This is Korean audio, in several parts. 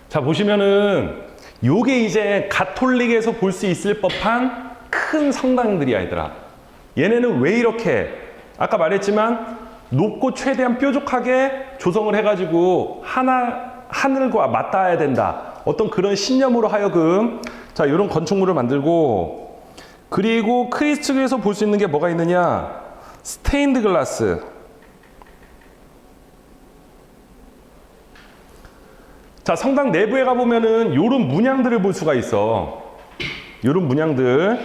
자, 보시면은 요게 이제 가톨릭에서 볼 수 있을 법한 큰 성당들이야, 얘들아. 얘네는 왜 이렇게 아까 말했지만 높고 최대한 뾰족하게 조성을 해가지고 하늘과 맞닿아야 된다. 어떤 그런 신념으로 하여금 자, 이런 건축물을 만들고, 그리고 크리스트교에서 볼 수 있는 게 뭐가 있느냐? 스테인드 글라스. 자, 성당 내부에 가보면은 요런 문양들을 볼 수가 있어. 요런 문양들.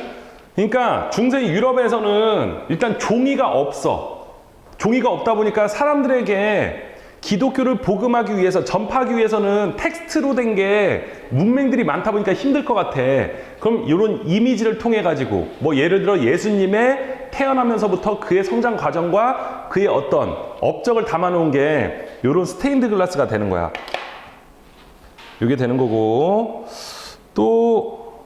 그러니까 중세 유럽에서는 일단 종이가 없어. 종이가 없다 보니까 사람들에게 기독교를 복음하기 위해서, 전파하기 위해서는 텍스트로 된 게 문맹들이 많다 보니까 힘들 것 같아. 그럼 이런 이미지를 통해 가지고 뭐 예를 들어 예수님의 태어나면서부터 그의 성장 과정과 그의 어떤 업적을 담아 놓은 게 이런 스테인드 글라스가 되는 거야. 이게 되는 거고, 또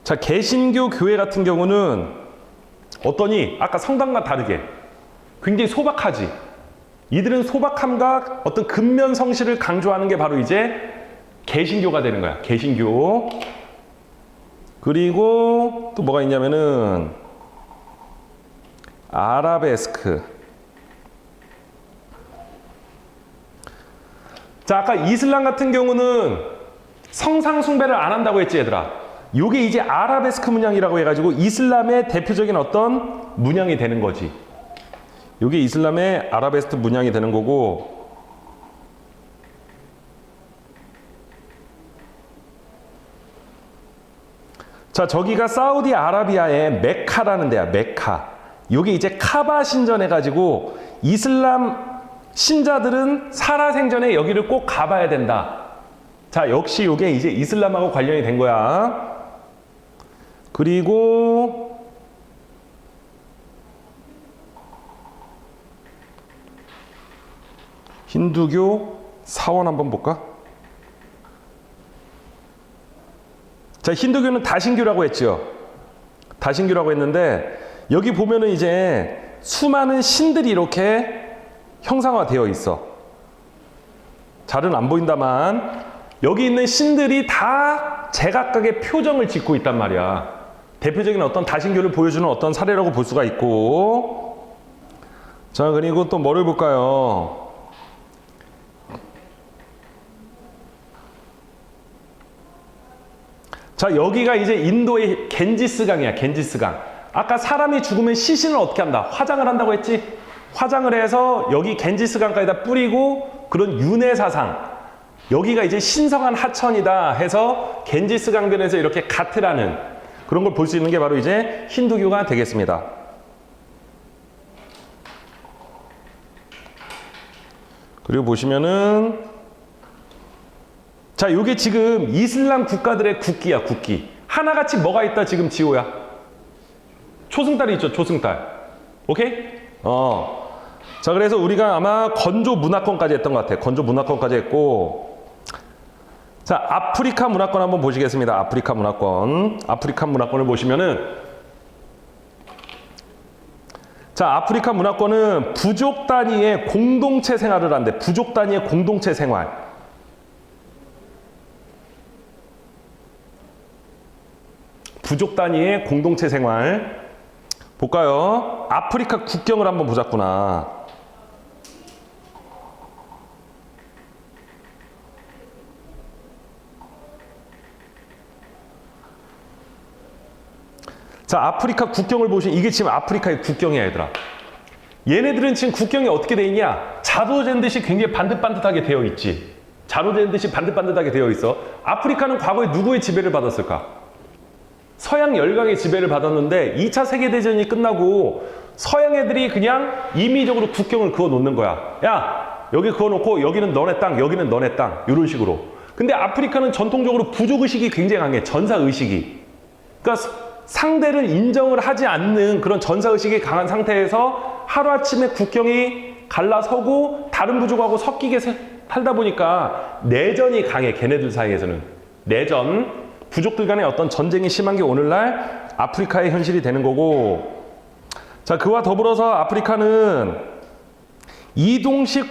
자, 개신교 교회 같은 경우는 어떠니? 아까 성당과 다르게 굉장히 소박하지. 이들은 소박함과 어떤 근면 성실을 강조하는 게 바로 이제 개신교가 되는 거야. 개신교. 그리고 또 뭐가 있냐면은 아라베스크. 자, 아까 이슬람 같은 경우는 성상 숭배를 안 한다고 했지, 얘들아. 요게 이제 아라베스크 문양이라고 해가지고 이슬람의 대표적인 어떤 문양이 되는 거지. 요게 이슬람의 아라베스크 문양이 되는 거고, 자, 저기가 사우디아라비아의 메카라는 데야. 메카. 요게 이제 카바 신전 해가지고 이슬람 신자들은 살아생전에 여기를 꼭 가봐야 된다. 자, 역시 요게 이제 이슬람하고 관련이 된 거야. 그리고 힌두교 사원 한번 볼까? 자, 힌두교는 다신교라고 했죠. 다신교라고 했는데 여기 보면은 이제 수많은 신들이 이렇게 형상화되어 있어. 잘은 안 보인다만 여기 있는 신들이 다 제각각의 표정을 짓고 있단 말이야. 대표적인 어떤 다신교를 보여주는 어떤 사례라고 볼 수가 있고, 자, 그리고 또 뭐를 볼까요? 자, 여기가 이제 인도의 겐지스강이야. 겐지스강. 아까 사람이 죽으면 시신을 어떻게 한다? 화장을 한다고 했지? 화장을 해서 여기 겐지스강가에다 뿌리고 그런 윤회 사상, 여기가 이제 신성한 하천이다 해서 겐지스강변에서 이렇게 가트라는 그런 걸 볼 수 있는 게 바로 이제 힌두교가 되겠습니다. 그리고 보시면은 자, 요게 지금 이슬람 국가들의 국기야. 국기. 하나같이 뭐가 있다 지금 지호야? 초승달이 있죠. 초승달. 오케이? 자, 그래서 우리가 아마 건조 문화권까지 했던 것 같아. 건조 문화권까지 했고, 자, 아프리카 문화권 한번 보시겠습니다. 아프리카 문화권. 아프리카 문화권을 보시면은, 자, 아프리카 문화권은 부족 단위의 공동체 생활을 한대. 부족 단위의 공동체 생활. 부족 단위의 공동체 생활. 볼까요? 아프리카 국경을 한번 보자꾸나. 자, 아프리카 국경을 보시면 이게 지금 아프리카의 국경이야, 얘들아. 얘네들은 지금 국경이 어떻게 돼 있냐? 자로 잰 듯이 굉장히 반듯반듯하게 되어 있지. 자로 잰 듯이 반듯반듯하게 되어 있어. 아프리카는 과거에 누구의 지배를 받았을까? 서양 열강의 지배를 받았는데 2차 세계대전이 끝나고 서양 애들이 그냥 임의적으로 국경을 그어 놓는 거야. 야, 여기 그어 놓고 여기는 너네 땅, 여기는 너네 땅, 이런 식으로. 근데 아프리카는 전통적으로 부족의식이 굉장히 강해. 전사의식이. 그러니까 상대를 인정을 하지 않는 그런 전사의식이 강한 상태에서 하루아침에 국경이 갈라서고 다른 부족하고 섞이게 살다 보니까 내전이 강해. 걔네들 사이에서는. 내전. 부족들 간의 어떤 전쟁이 심한 게 오늘날 아프리카의 현실이 되는 거고, 자, 그와 더불어서 아프리카는 이동식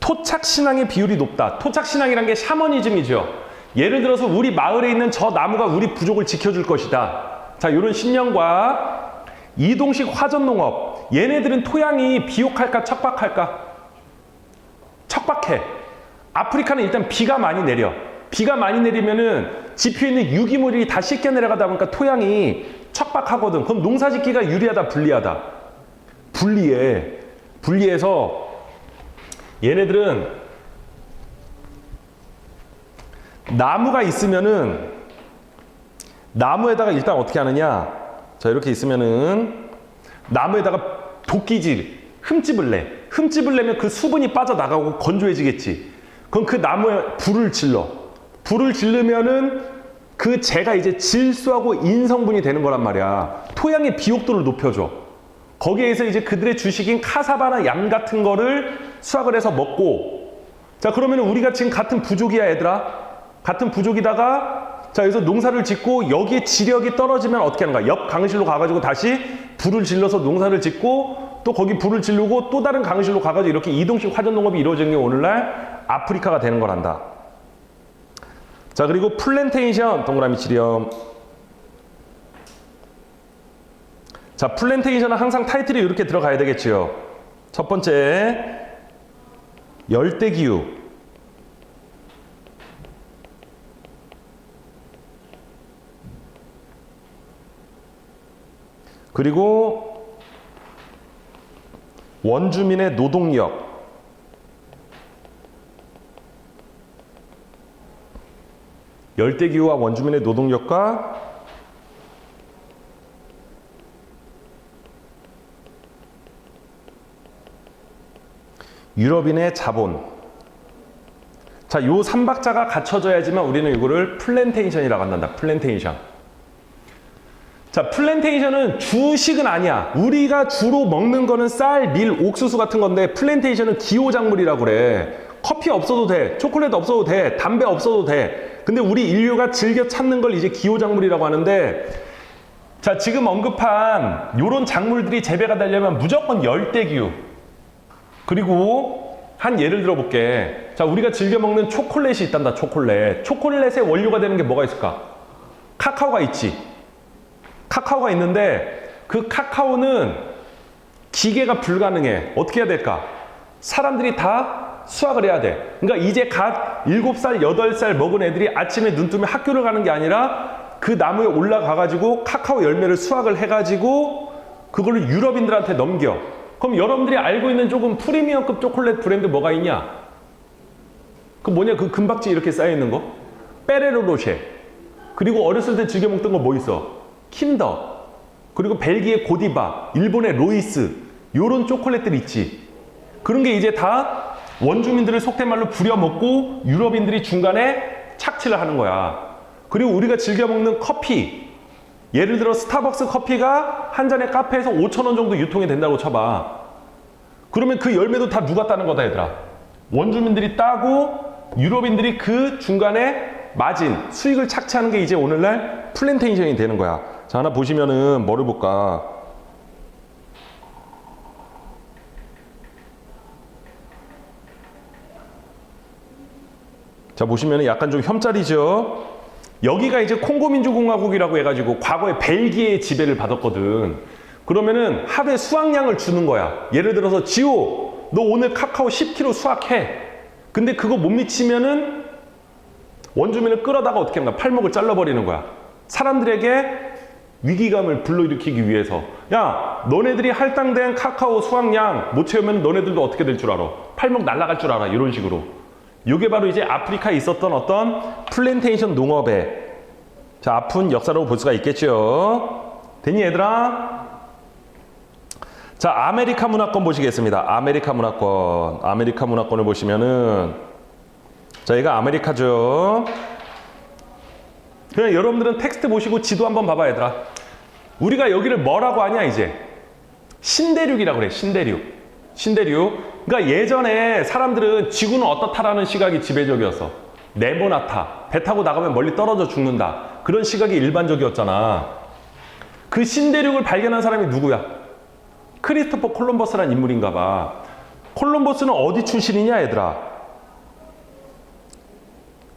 토착신앙의 비율이 높다. 토착신앙이란 게 샤머니즘이죠. 예를 들어서 우리 마을에 있는 저 나무가 우리 부족을 지켜줄 것이다. 자, 이런 신념과 이동식 화전농업. 얘네들은 토양이 비옥할까 척박할까? 척박해. 아프리카는 일단 비가 많이 내려. 비가 많이 내리면은 지표에 있는 유기물이 다 씻겨 내려가다 보니까 토양이 척박하거든. 그럼 농사 짓기가 유리하다, 불리하다? 불리해. 불리해서 얘네들은 나무가 있으면은 나무에다가 일단 어떻게 하느냐. 자, 이렇게 있으면은 나무에다가 도끼질, 흠집을 내. 흠집을 내면 그 수분이 빠져나가고 건조해지겠지. 그럼 그 나무에 불을 질러. 불을 지르면은 그 재가 이제 질소하고 인성분이 되는 거란 말이야. 토양의 비옥도를 높여줘. 거기에서 이제 그들의 주식인 카사바나 양 같은 거를 수확을 해서 먹고. 자, 그러면 우리가 지금 같은 부족이야, 얘들아. 같은 부족이다가 자, 여기서 농사를 짓고 여기에 지력이 떨어지면 어떻게 하는 거야? 옆 강실로 가가지고 다시 불을 질러서 농사를 짓고 또 거기 불을 지르고 또 다른 강실로 가가지고 이렇게 이동식 화전농업이 이루어지는 게 오늘날 아프리카가 되는 거란다. 자, 그리고 플랜테이션, 동그라미 칠이요. 자, 플랜테이션은 항상 타이틀이 이렇게 들어가야 되겠지요. 첫 번째, 열대기후. 그리고 원주민의 노동력. 열대기후와 원주민의 노동력과 유럽인의 자본. 자, 요 3박자가 갖춰져야지만 우리는 이거를 플랜테이션이라고 한단다. 플랜테이션. 자, 플랜테이션은 주식은 아니야. 우리가 주로 먹는 거는 쌀, 밀, 옥수수 같은 건데 플랜테이션은 기호작물이라고 그래. 커피 없어도 돼. 초콜릿 없어도 돼. 담배 없어도 돼. 근데 우리 인류가 즐겨 찾는 걸 이제 기호작물이라고 하는데, 자, 지금 언급한 요런 작물들이 재배가 되려면 무조건 열대기후. 그리고 한 예를 들어볼게. 자, 우리가 즐겨 먹는 초콜릿이 있단다. 초콜릿. 초콜릿의 원료가 되는 게 뭐가 있을까? 카카오가 있지. 카카오가 있는데 그 카카오는 기계가 불가능해. 어떻게 해야 될까? 사람들이 다 수확을 해야 돼. 그러니까 이제 갓 7살, 8살 먹은 애들이 아침에 눈 뜨면 학교를 가는 게 아니라 그 나무에 올라가가지고 카카오 열매를 수확을 해가지고 그걸로 유럽인들한테 넘겨. 그럼 여러분들이 알고 있는 조금 프리미엄급 초콜릿 브랜드 뭐가 있냐? 그 뭐냐? 그 금박지 이렇게 쌓여있는 거? 페레로로쉐. 그리고 어렸을 때 즐겨 먹던 거 뭐 있어? 킨더. 그리고 벨기에 고디바, 일본의 로이스. 요런 초콜릿들 있지. 그런 게 이제 다 원주민들을 속된 말로 부려먹고 유럽인들이 중간에 착취를 하는 거야. 그리고 우리가 즐겨 먹는 커피. 예를 들어 스타벅스 커피가 한 잔에 카페에서 5,000원 정도 유통이 된다고 쳐봐. 그러면 그 열매도 다 누가 따는 거다, 얘들아? 원주민들이 따고 유럽인들이 그 중간에 마진, 수익을 착취하는 게 이제 오늘날 플랜테이션이 되는 거야. 자, 하나 보시면은 뭐를 볼까? 자, 보시면은 약간 좀 혐짤이죠? 여기가 이제 콩고민주공화국이라고 해가지고 과거에 벨기에의 지배를 받았거든. 그러면은 하루에 수확량을 주는 거야. 예를 들어서 지호, 너 오늘 카카오 10kg 수확해. 근데 그거 못 미치면은 원주민을 끌어다가 어떻게 하는가? 팔목을 잘라버리는 거야. 사람들에게 위기감을 불러일으키기 위해서. 야, 너네들이 할당된 카카오 수확량 못 채우면 너네들도 어떻게 될 줄 알아? 팔목 날아갈 줄 알아. 이런 식으로. 이게 바로 이제 아프리카에 있었던 어떤 플랜테이션 농업의 자, 아픈 역사라고 볼 수가 있겠죠. 됐니, 얘들아? 자, 아메리카 문화권 보시겠습니다. 아메리카 문화권. 아메리카 문화권을 보시면은 자, 얘가 아메리카죠. 그냥 여러분들은 텍스트 보시고 지도 한번 봐봐, 얘들아. 우리가 여기를 뭐라고 하냐, 이제? 신대륙이라고 그래, 신대륙. 신대륙. 그러니까 예전에 사람들은 지구는 어떻다라는 시각이 지배적이었어. 네모나타. 배 타고 나가면 멀리 떨어져 죽는다. 그런 시각이 일반적이었잖아. 그 신대륙을 발견한 사람이 누구야? 크리스토퍼 콜럼버스라는 인물인가 봐. 콜럼버스는 어디 출신이냐 얘들아?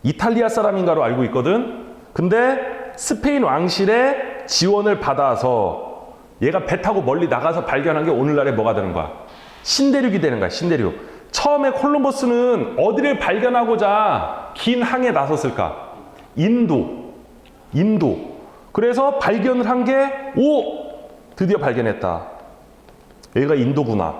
이탈리아 사람인가로 알고 있거든. 근데 스페인 왕실의 지원을 받아서 얘가 배 타고 멀리 나가서 발견한 게 오늘날에 뭐가 되는 거야? 신대륙이 되는 거야. 신대륙. 처음에 콜럼버스는 어디를 발견하고자 긴 항해 나섰을까? 인도. 그래서 발견을 한 게 드디어 발견했다. 여기가 인도구나.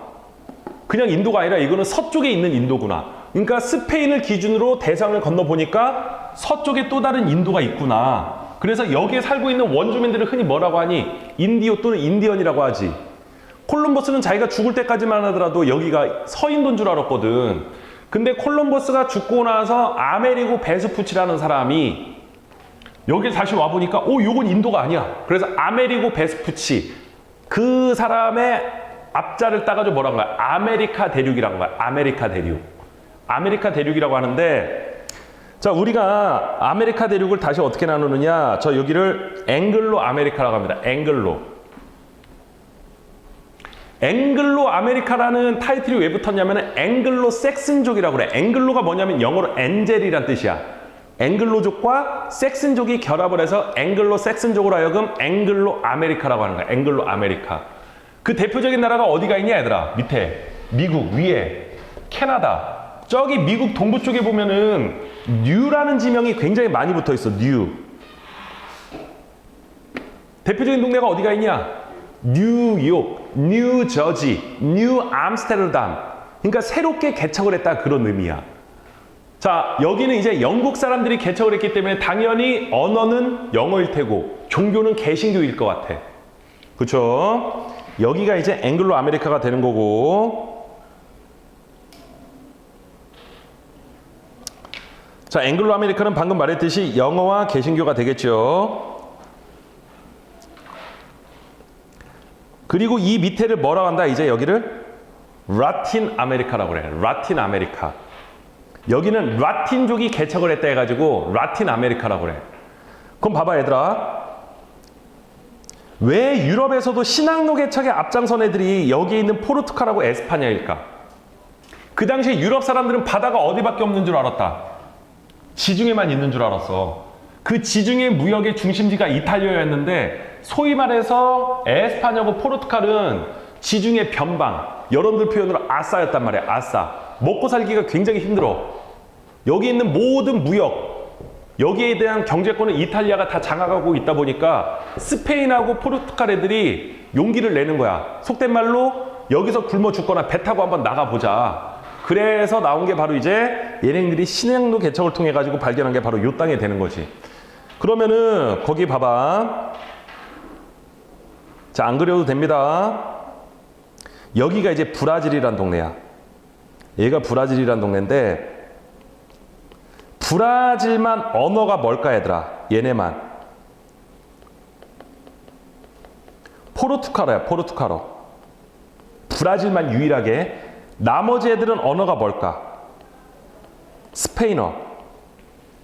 그냥 인도가 아니라 이거는 서쪽에 있는 인도구나. 그러니까 스페인을 기준으로 대상을 건너보니까 서쪽에 또 다른 인도가 있구나. 그래서 여기에 살고 있는 원주민들을 흔히 뭐라고 하니? 인디오 또는 인디언이라고 하지. 콜럼버스는 자기가 죽을 때까지만 하더라도 여기가 서인도인 줄 알았거든. 근데 콜럼버스가 죽고 나서 아메리고 베스푸치라는 사람이 여기 다시 와보니까 요건 인도가 아니야. 그래서 아메리고 베스푸치, 그 사람의 앞자를 따가지고 뭐라고 하는 거야? 아메리카 대륙이라고 하는 거야. 아메리카 대륙이라고 하는데, 자, 우리가 아메리카 대륙을 다시 어떻게 나누느냐? 저 여기를 앵글로 아메리카라고 합니다. 앵글로 아메리카라는 타이틀이 왜 붙었냐면 앵글로 섹슨족이라고 그래. 앵글로가 뭐냐면 영어로 엔젤이란 뜻이야. 앵글로족과 섹슨족이 결합을 해서 앵글로 섹슨족으로 하여금 앵글로 아메리카라고 하는 거야. 앵글로 아메리카. 그 대표적인 나라가 어디가 있냐 얘들아? 밑에 미국, 위에 캐나다. 저기 미국 동부 쪽에 보면은 뉴라는 지명이 굉장히 많이 붙어 있어. 뉴. 대표적인 동네가 어디가 있냐? 뉴욕, 뉴저지, 뉴암스테르담. 그러니까 새롭게 개척을 했다, 그런 의미야. 자, 여기는 이제 영국 사람들이 개척을 했기 때문에 당연히 언어는 영어일 테고 종교는 개신교일 것 같아. 그렇죠? 여기가 이제 앵글로 아메리카가 되는 거고. 자, 앵글로 아메리카는 방금 말했듯이 영어와 개신교가 되겠죠. 그리고 이 밑에를 뭐라고 한다? 이제 여기를 라틴 아메리카라고 그래. 라틴 아메리카. 여기는 라틴족이 개척을 했다 해가지고 라틴 아메리카라고 그래. 그럼 봐봐 얘들아. 왜 유럽에서도 신학로 개척에 앞장선 애들이 여기 있는 포르투갈하고 에스파냐일까? 그 당시에 유럽 사람들은 바다가 어디밖에 없는 줄 알았다. 지중해만 있는 줄 알았어. 그 지중해 무역의 중심지가 이탈리아였는데 소위 말해서 에스파냐고 포르투갈은 지중해 변방, 여러분들 표현으로 아싸였단 말이야. 아싸. 먹고 살기가 굉장히 힘들어. 여기 있는 모든 무역, 여기에 대한 경제권을 이탈리아가 다 장악하고 있다 보니까 스페인하고 포르투갈 애들이 용기를 내는 거야. 속된 말로 여기서 굶어 죽거나 배 타고 한번 나가보자. 그래서 나온 게 바로 이제 얘네들이 신학로 개척을 통해 가지고 발견한 게 바로 요 땅에 되는 거지. 그러면은 거기 봐봐. 자, 안 그려도 됩니다. 여기가 이제 브라질이란 동네야. 얘가 브라질이란 동네인데 브라질만 언어가 뭘까 얘들아? 얘네만 포르투갈어야. 포르투갈어. 브라질만 유일하게. 나머지 애들은 언어가 뭘까? 스페인어,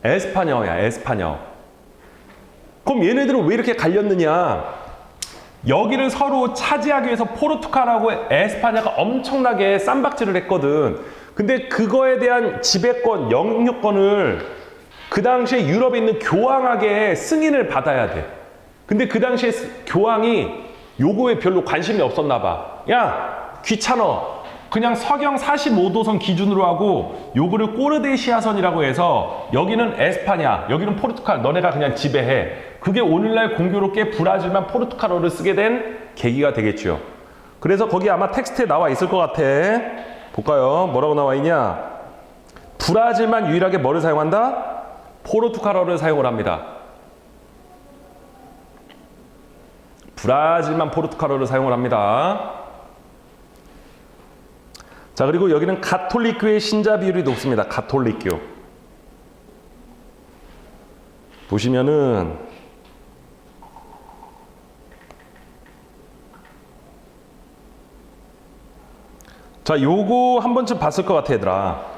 에스파냐어야. 에스파냐어. 그럼 얘네들은 왜 이렇게 갈렸느냐? 여기를 서로 차지하기 위해서 포르투갈하고 에스파냐가 엄청나게 쌈박질을 했거든. 근데 그거에 대한 지배권, 영유권을 그 당시에 유럽에 있는 교황에게 승인을 받아야 돼. 근데 그 당시에 교황이 요거에 별로 관심이 없었나 봐. 야, 귀찮아. 그냥 서경 45도선 기준으로 하고 요거를 꼬르데시아선이라고 해서 여기는 에스파냐, 여기는 포르투갈, 너네가 그냥 지배해. 그게 오늘날 공교롭게 브라질만 포르투갈어를 쓰게 된 계기가 되겠죠. 그래서 거기 아마 텍스트에 나와 있을 것 같아. 볼까요? 뭐라고 나와 있냐? 브라질만 유일하게 뭐를 사용한다? 포르투갈어를 사용을 합니다. 브라질만 포르투갈어를 사용을 합니다. 자, 그리고 여기는 가톨릭교의 신자 비율이 높습니다. 가톨릭교. 보시면은 자, 요거 한 번쯤 봤을 것 같아 얘들아.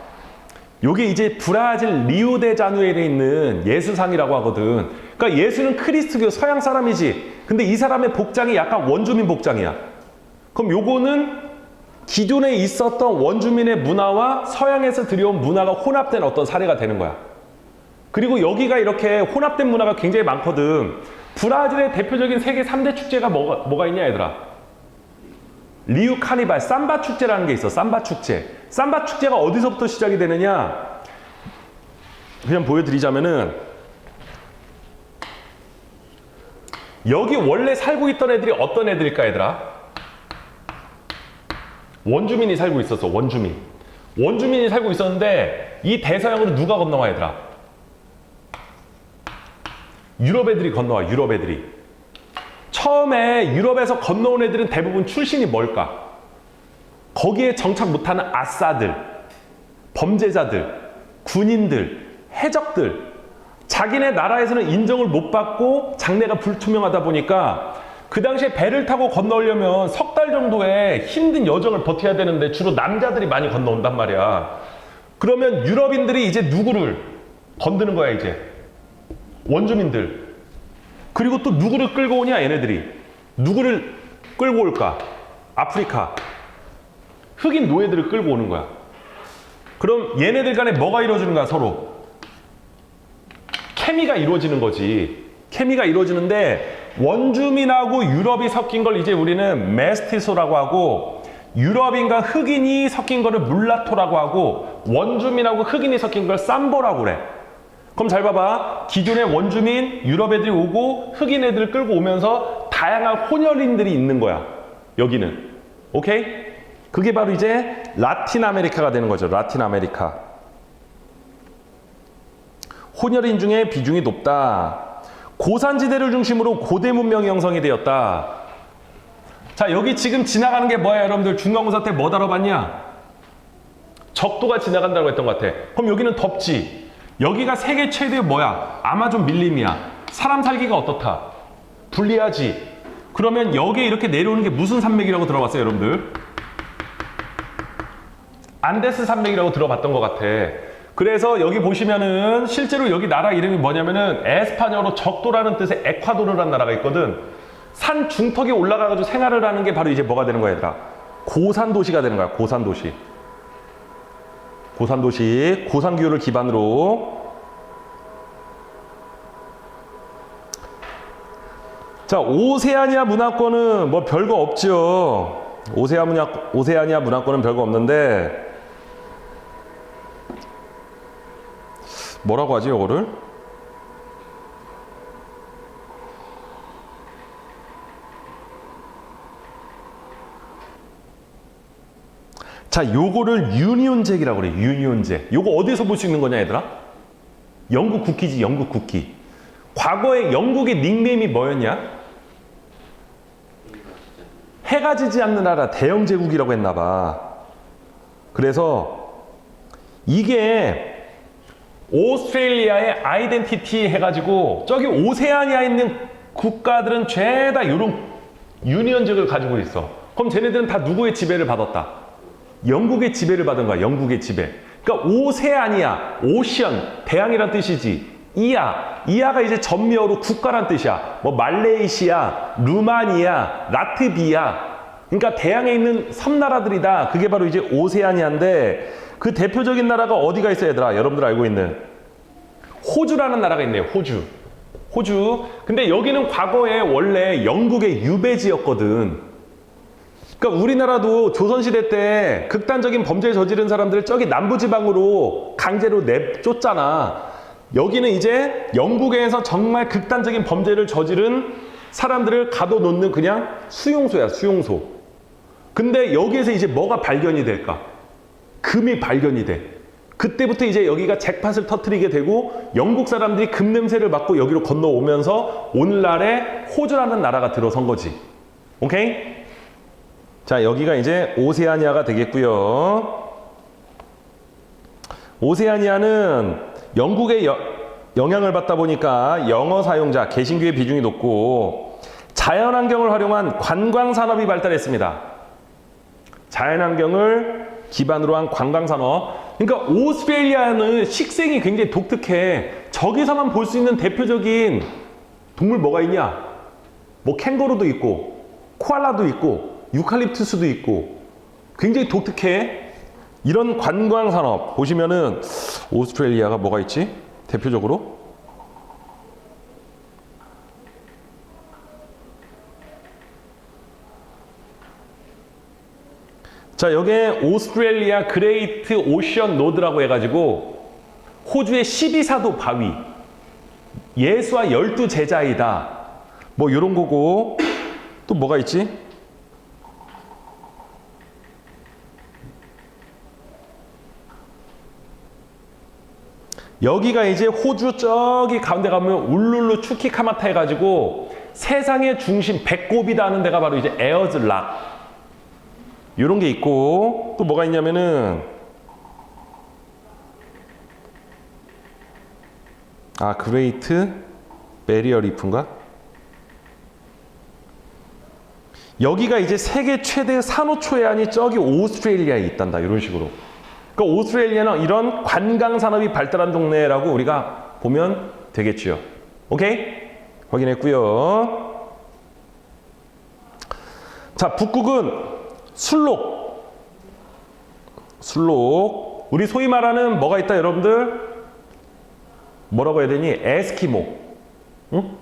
요게 이제 브라질 리우데자누에르에 있는 예수상이라고 하거든. 그러니까 예수는 크리스트교 서양 사람이지. 근데 이 사람의 복장이 약간 원주민 복장이야. 그럼 요거는 기존에 있었던 원주민의 문화와 서양에서 들여온 문화가 혼합된 어떤 사례가 되는 거야. 그리고 여기가 이렇게 혼합된 문화가 굉장히 많거든. 브라질의 대표적인 세계 3대 축제가 뭐가 있냐 얘들아? 리우 카니발 삼바 축제라는 게 있어. 삼바 축제. 삼바 축제가 어디서부터 시작이 되느냐? 그냥 보여드리자면은 여기 원래 살고 있던 애들이 어떤 애들일까 얘들아? 원주민이 살고 있었어. 원주민이 살고 있었는데 이 대서양으로 누가 건너와 얘들아? 유럽 애들이 건너와. 유럽 애들이. 처음에 유럽에서 건너온 애들은 대부분 출신이 뭘까? 거기에 정착 못하는 아싸들, 범죄자들, 군인들, 해적들, 자기네 나라에서는 인정을 못 받고 장래가 불투명하다 보니까 그 당시에 배를 타고 건너오려면 석 달 정도의 힘든 여정을 버텨야 되는데 주로 남자들이 많이 건너온단 말이야. 그러면 유럽인들이 이제 누구를 건드는 거야 이제? 원주민들. 그리고 또 누구를 끌고 오냐 얘네들이? 누구를 끌고 올까? 아프리카. 흑인 노예들을 끌고 오는 거야. 그럼 얘네들 간에 뭐가 이루어지는 거야 서로? 케미가 이루어지는 거지. 케미가 이루어지는데 원주민하고 유럽이 섞인 걸 이제 우리는 메스티소라고 하고, 유럽인과 흑인이 섞인 거를 물라토라고 하고, 원주민하고 흑인이 섞인 걸 삼보라고 그래. 그럼 잘 봐봐. 기존의 원주민, 유럽 애들이 오고 흑인 애들을 끌고 오면서 다양한 혼혈인들이 있는 거야. 여기는. 오케이? 그게 바로 이제 라틴 아메리카가 되는 거죠. 라틴 아메리카. 혼혈인 중에 비중이 높다. 고산지대를 중심으로 고대 문명이 형성이 되었다. 자, 여기 지금 지나가는 게 뭐야 여러분들? 중간고사 때 뭐 다뤄봤냐? 적도가 지나간다고 했던 것 같아. 그럼 여기는 덥지. 여기가 세계 최대의 뭐야? 아마존 밀림이야. 사람 살기가 어떻다? 불리하지. 그러면 여기에 이렇게 내려오는 게 무슨 산맥이라고 들어봤어요 여러분들? 안데스 산맥이라고 들어봤던 것 같아. 그래서 여기 보시면은 실제로 여기 나라 이름이 뭐냐면은 에스파냐어로 적도라는 뜻의 에콰도르라는 나라가 있거든. 산 중턱에 올라가가지고 생활을 하는 게 바로 이제 뭐가 되는 거야 얘들아? 고산도시가 되는 거야. 고산도시. 고산도시. 고산교류를 기반으로. 자, 오세아니아 문화권은 뭐 별거 없죠. 오세아니아 문화권은 별거 없는데 뭐라고 하지 이거를? 자, 요거를 유니온잭이라고 그래. 유니온잭. 요거 어디서 볼 수 있는 거냐 얘들아? 영국 국기지. 영국 국기. 과거에 영국의 닉네임이 뭐였냐? 해가 지지 않는 나라 대영제국이라고 했나 봐. 그래서 이게 오스트레일리아의 아이덴티티 해가지고 저기 오세아니아에 있는 국가들은 죄다 이런 유니언잭을 가지고 있어. 그럼 쟤네들은 다 누구의 지배를 받았다? 영국의 지배를 받은 거야. 영국의 지배. 그러니까 오세아니아, 오션, 대양이란 뜻이지. 이아가 이제 전미어로 국가란 뜻이야. 뭐 말레이시아, 루마니아, 라트비아. 그러니까 대양에 있는 섬나라들이다. 그게 바로 이제 오세아니아인데 그 대표적인 나라가 어디가 있어요 얘들아? 여러분들 알고 있는 호주라는 나라가 있네요. 호주. 근데 여기는 과거에 원래 영국의 유배지였거든. 그러니까 우리나라도 조선시대 때 극단적인 범죄 저지른 사람들을 저기 남부지방으로 강제로 내쫓잖아. 여기는 이제 영국에서 정말 극단적인 범죄를 저지른 사람들을 가둬놓는 그냥 수용소야. 수용소. 근데 여기에서 이제 뭐가 발견이 될까? 금이 발견이 돼. 그때부터 이제 여기가 잭팟을 터뜨리게 되고 영국 사람들이 금 냄새를 맡고 여기로 건너오면서 오늘날의 호주라는 나라가 들어선 거지. 오케이? 자, 여기가 이제 오세아니아가 되겠고요. 오세아니아는 영국의 영향을 받다 보니까 영어 사용자, 개신교의 비중이 높고 자연환경을 활용한 관광산업이 발달했습니다. 자연환경을 기반으로 한 관광산업. 그러니까 오스트레일리아는 식생이 굉장히 독특해. 저기서만 볼 수 있는 대표적인 동물 뭐가 있냐? 뭐 캥거루도 있고 코알라도 있고 유칼립투스도 있고 굉장히 독특해. 이런 관광 산업 보시면은 오스트레일리아가 뭐가 있지? 대표적으로 자, 여기에 오스트레일리아 그레이트 오션 로드라고 해가지고 호주의 12사도 바위, 예수와 12제자이다. 뭐 이런 거고 또 뭐가 있지? 여기가 이제 호주 저기 가운데 가면 울룰루 추키카마타 해가지고 세상의 중심 배꼽이다 하는 데가 바로 이제 에어즈 락. 이런 게 있고 또 뭐가 있냐면은 그레이트 베리어 리프인가? 여기가 이제 세계 최대 산호초 해안이 저기 오스트레일리아에 있단다. 이런 식으로. 그러니까 오스트레일리아는 이런 관광 산업이 발달한 동네라고 우리가 보면 되겠지요. 오케이? 확인했고요. 자, 북극은 술록. 우리 소위 말하는 뭐가 있다 여러분들? 뭐라고 해야 되니? 에스키모. 응?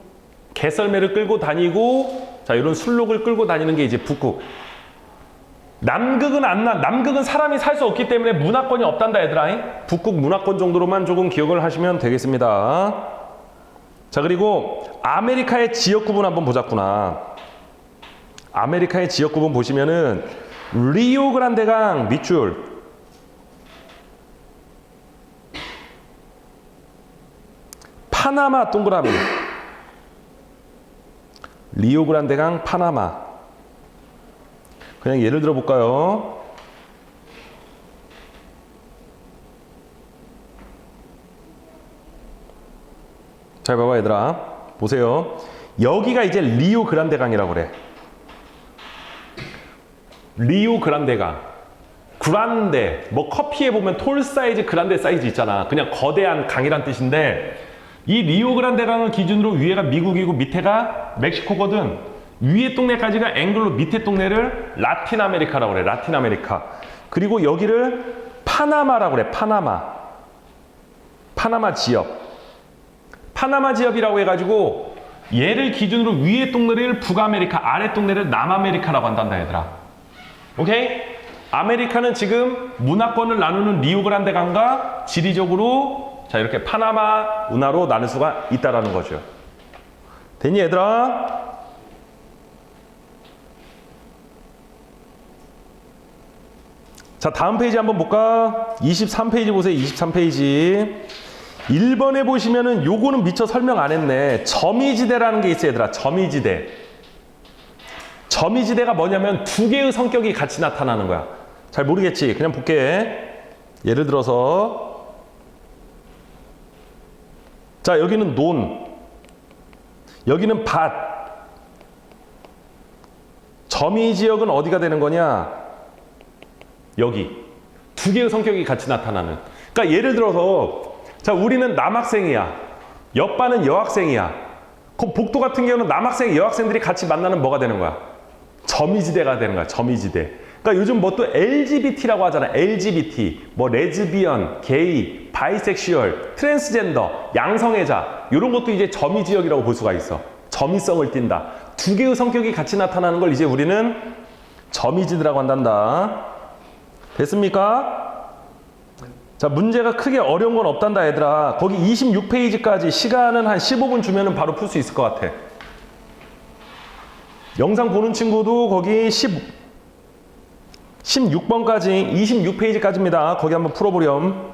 개썰매를 끌고 다니고 자, 이런 술록을 끌고 다니는 게 이제 북극. 남극은 사람이 살 수 없기 때문에 문화권이 없단다 얘들아. 북극 문화권 정도로만 조금 기억을 하시면 되겠습니다. 자, 그리고 아메리카의 지역 구분 한번 보자꾸나. 아메리카의 지역 구분 보시면은 리오그란데강 밑줄, 파나마 동그라미, 리오그란데강 파나마. 그냥 예를 들어 볼까요? 잘 봐봐 얘들아. 보세요. 여기가 이제 리오그란데강이라고 그래. 리오그란데강. 그란데, 뭐 커피에 보면 톨 사이즈, 그란데 사이즈 있잖아. 그냥 거대한 강이란 뜻인데 이 리오그란데강을 기준으로 위에가 미국이고 밑에가 멕시코거든. 위에 동네까지가 앵글로, 밑에 동네를 라틴 아메리카라고 그래. 라틴 아메리카. 그리고 여기를 파나마라고 그래. 파나마 지역. 파나마 지역이라고 해가지고 얘를 기준으로 위에 동네를 북아메리카, 아래 동네를 남아메리카라고 한단다 얘들아. 오케이? 아메리카는 지금 문화권을 나누는 리오그란데 강과 지리적으로 자, 이렇게 파나마 운하로 나눌 수가 있다라는 거죠. 됐니 얘들아? 자, 다음 페이지 한번 볼까? 23페이지 보세요. 23페이지. 1번에 보시면은 요거는 미처 설명 안 했네. 점이지대라는 게 있어요, 얘들아. 점이지대. 점이지대가 뭐냐면 두 개의 성격이 같이 나타나는 거야. 잘 모르겠지? 그냥 볼게. 예를 들어서 자, 여기는 논, 여기는 밭. 점이지역은 어디가 되는 거냐? 여기. 두 개의 성격이 같이 나타나는. 그러니까 예를 들어서 자, 우리는 남학생이야. 옆반은 여학생이야. 그 복도 같은 경우는 남학생, 여학생들이 같이 만나는 뭐가 되는 거야? 점이지대가 되는 거야. 점이지대. 그러니까 요즘 뭐 또 LGBT라고 하잖아. LGBT, 뭐 레즈비언, 게이, 바이섹슈얼, 트랜스젠더, 양성애자 이런 것도 이제 점이지역이라고 볼 수가 있어. 점이성을 띈다. 두 개의 성격이 같이 나타나는 걸 이제 우리는 점이지대라고 한단다. 됐습니까? 자, 문제가 크게 어려운 건 없단다 얘들아. 거기 26페이지까지 시간은 한 15분 주면은 바로 풀 수 있을 것 같아. 영상 보는 친구도 거기 16번까지 26페이지까지입니다. 거기 한번 풀어보렴.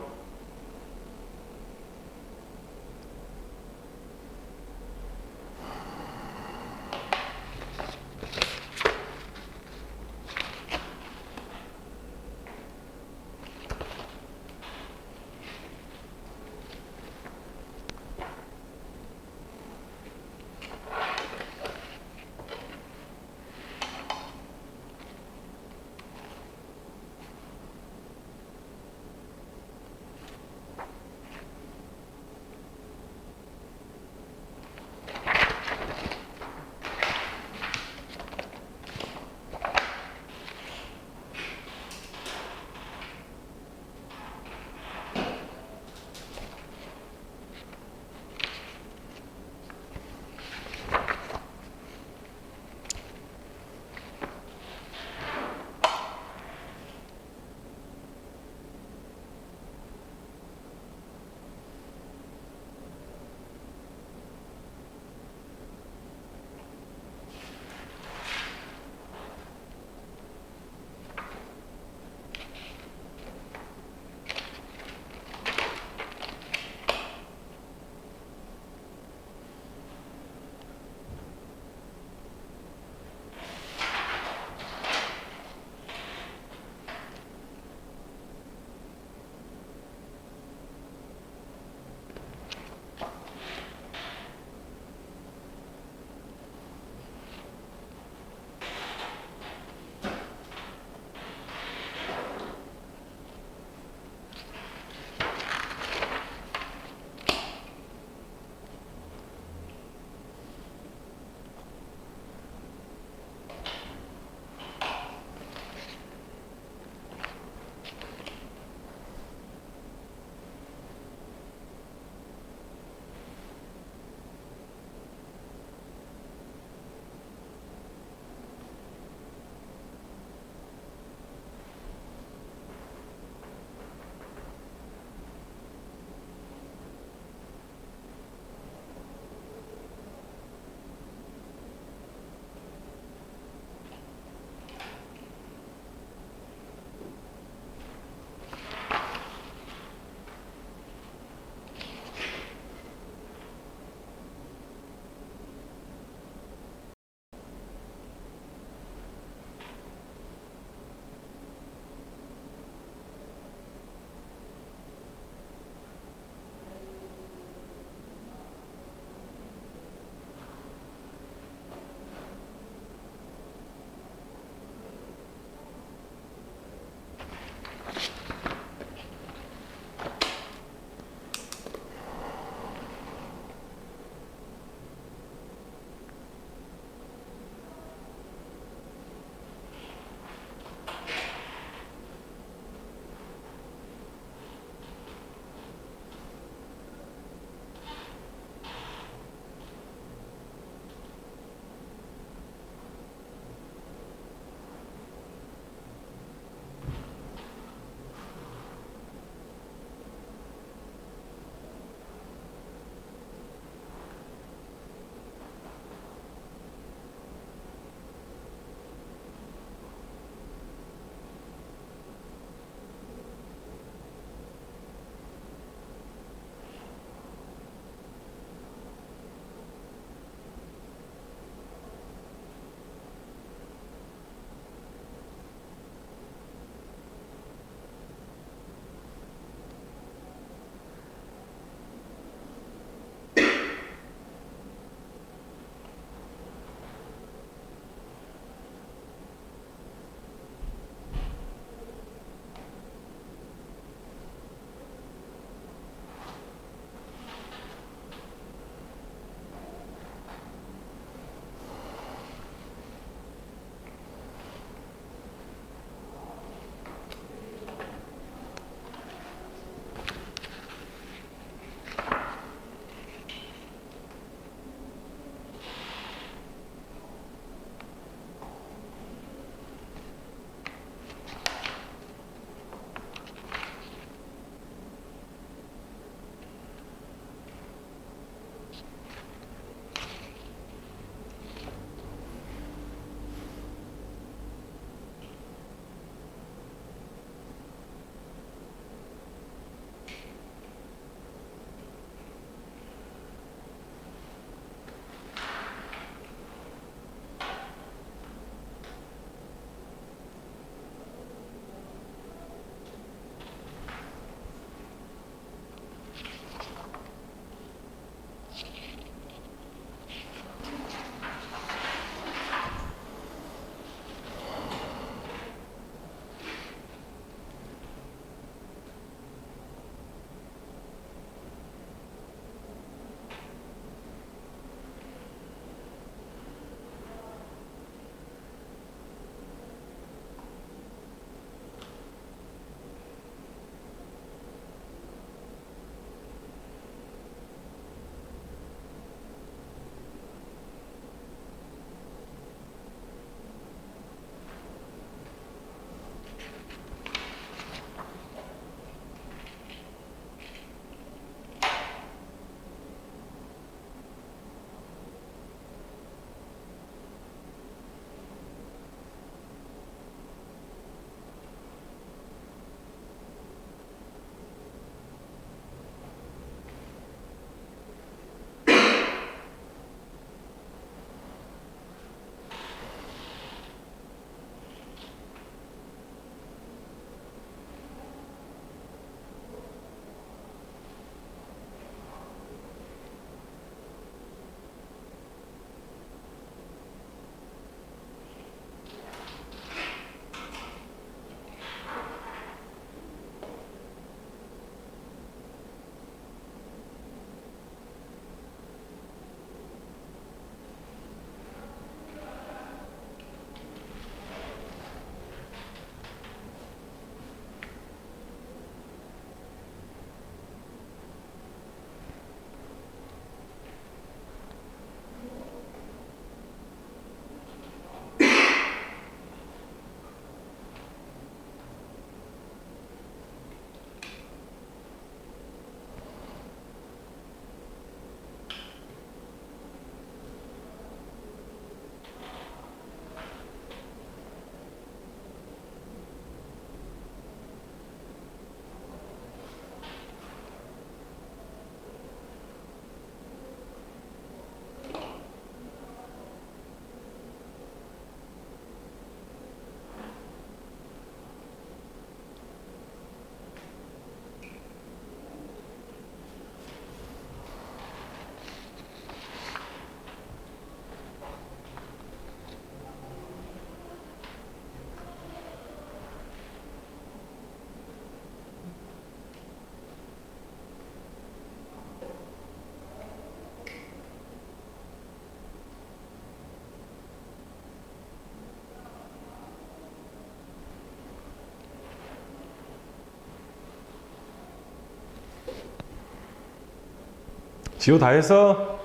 지호 다 해서